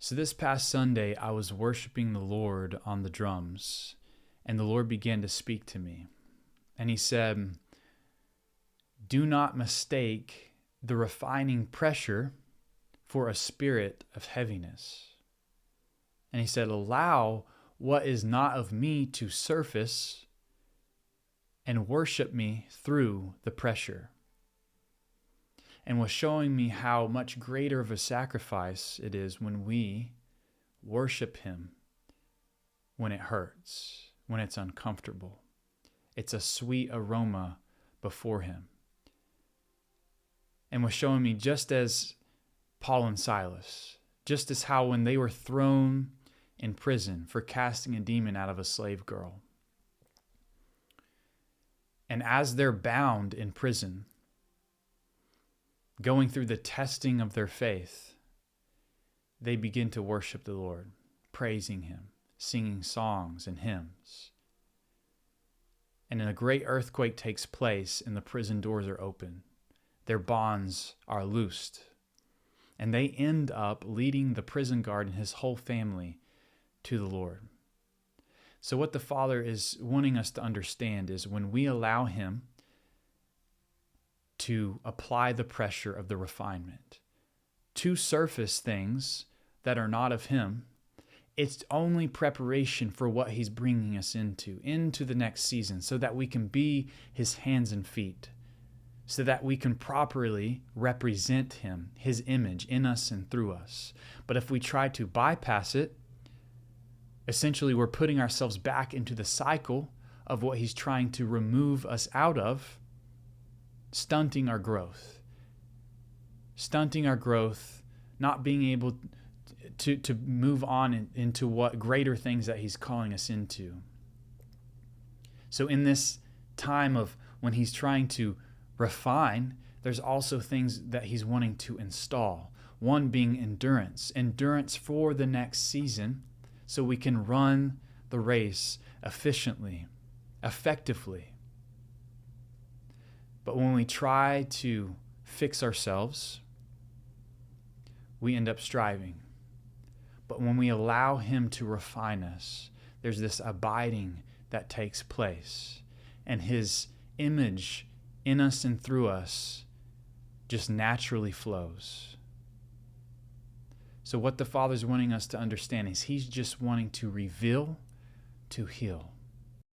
So this past Sunday, I was worshiping the Lord on the drums, and the Lord began to speak to me. And he said, do not mistake the refining pressure for a spirit of heaviness. And he said, allow what is not of me to surface and worship me through the pressure. And was showing me how much greater of a sacrifice it is when we worship him when it hurts, when it's uncomfortable. It's a sweet aroma before him. And was showing me just as Paul and Silas, just as how when they were thrown in prison for casting a demon out of a slave girl, and as they're bound in prison, going through the testing of their faith, they begin to worship the Lord, praising him, singing songs and hymns. And then a great earthquake takes place and the prison doors are open. Their bonds are loosed. And they end up leading the prison guard and his whole family to the Lord. So what the Father is wanting us to understand is when we allow him to apply the pressure of the refinement to surface things that are not of him, it's only preparation for what he's bringing us into the next season, so that we can be his hands and feet, so that we can properly represent him, his image in us and through us. But if we try to bypass it, essentially we're putting ourselves back into the cycle of what he's trying to remove us out of, stunting our growth, not being able to move on into what greater things that he's calling us into. So in this time of when he's trying to refine, there's also things that he's wanting to install. One being endurance for the next season, so we can run the race efficiently, effectively. But when we try to fix ourselves, we end up striving. But when we allow him to refine us, there's this abiding that takes place. And his image in us and through us just naturally flows. So what the Father's wanting us to understand is he's just wanting to reveal, to heal.